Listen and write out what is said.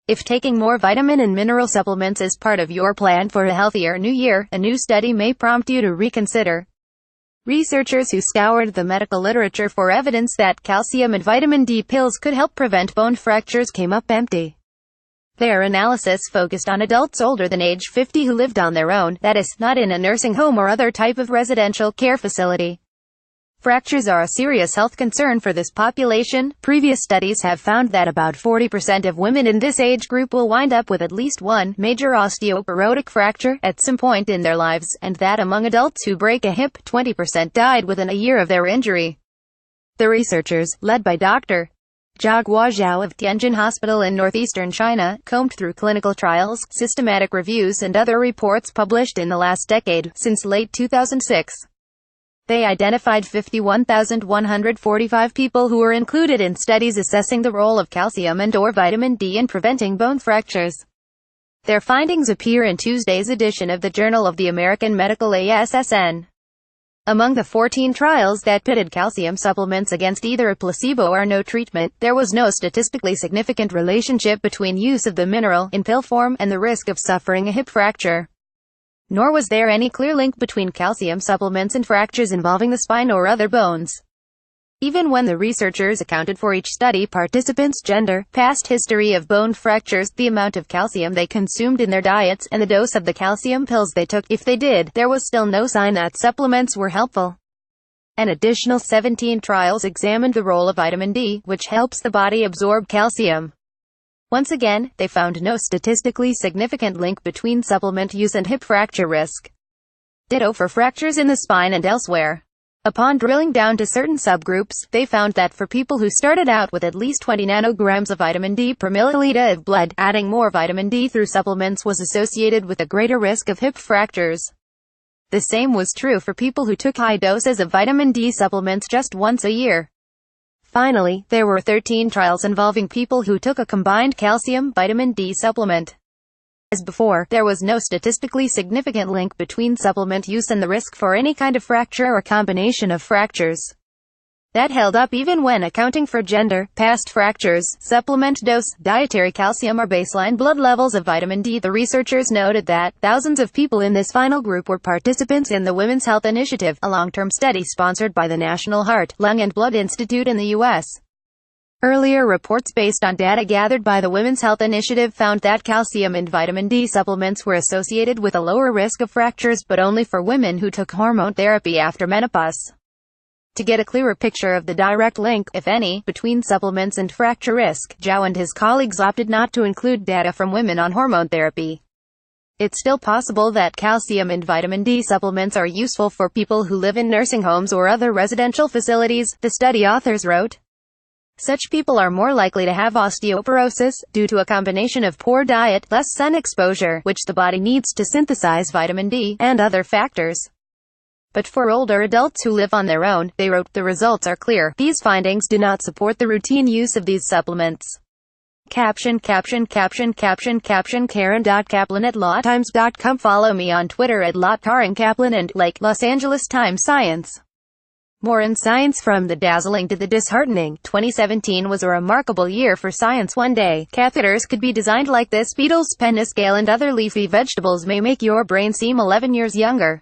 If taking more vitamin and mineral supplements is part of your plan for a healthier new year, a new study may prompt you to reconsider. Researchers who scoured the medical literature for evidence that calcium and vitamin D pills could help prevent bone fractures came up empty. Their analysis focused on adults older than age 50 who lived on their own, that is, not in a nursing home or other type of residential care facility. Fractures are a serious health concern for this population. Previous studies have found that about 40% of women in this age group will wind up with at least one major osteoporotic fracture at some point in their lives, and that among adults who break a hip, 20% died within a year of their injury. The researchers, led by Dr. Jiaguo Zhao of Tianjin Hospital in northeastern China, combed through clinical trials, systematic reviews and other reports published in the last decade, since late 2006. They identified 51,145 people who were included in studies assessing the role of calcium and/or vitamin D in preventing bone fractures. Their findings appear in Tuesday's edition of the Journal of the American Medical Association. Among the 14 trials that pitted calcium supplements against either a placebo or no treatment, there was no statistically significant relationship between use of the mineral, in pill form, and the risk of suffering a hip fracture. Nor was there any clear link between calcium supplements and fractures involving the spine or other bones. Even when the researchers accounted for each study participants' gender, past history of bone fractures, the amount of calcium they consumed in their diets, and the dose of the calcium pills they took, if they did, there was still no sign that supplements were helpful. An additional 17 trials examined the role of vitamin D, which helps the body absorb calcium. Once again, they found no statistically significant link between supplement use and hip fracture risk. Ditto for fractures in the spine and elsewhere. Upon drilling down to certain subgroups, they found that for people who started out with at least 20 nanograms of vitamin D per milliliter of blood, adding more vitamin D through supplements was associated with a greater risk of hip fractures. The same was true for people who took high doses of vitamin D supplements just once a year. Finally, there were 13 trials involving people who took a combined calcium-vitamin D supplement. As before, there was no statistically significant link between supplement use and the risk for any kind of fracture or combination of fractures. That held up even when accounting for gender, past fractures, supplement dose, dietary calcium or baseline blood levels of vitamin D. The researchers noted that thousands of people in this final group were participants in the Women's Health Initiative, a long-term study sponsored by the National Heart, Lung and Blood Institute in the U.S. Earlier reports based on data gathered by the Women's Health Initiative found that calcium and vitamin D supplements were associated with a lower risk of fractures, but only for women who took hormone therapy after menopause. To get a clearer picture of the direct link, if any, between supplements and fracture risk, Zhao and his colleagues opted not to include data from women on hormone therapy. It's still possible that calcium and vitamin D supplements are useful for people who live in nursing homes or other residential facilities, the study authors wrote. Such people are more likely to have osteoporosis, due to a combination of poor diet, less sun exposure, which the body needs to synthesize vitamin D, and other factors. But for older adults who live on their own, they wrote, the results are clear. These findings do not support the routine use of these supplements. Caption Karen.Kaplan@lawtimes.com. Follow me on Twitter at @LawKarenKaplan and like Los Angeles Times Science. More in science. From the dazzling to the disheartening, 2017 was a remarkable year for science. One day, catheters could be designed like this. Beetles, pennies, kale and other leafy vegetables may make your brain seem 11 years younger.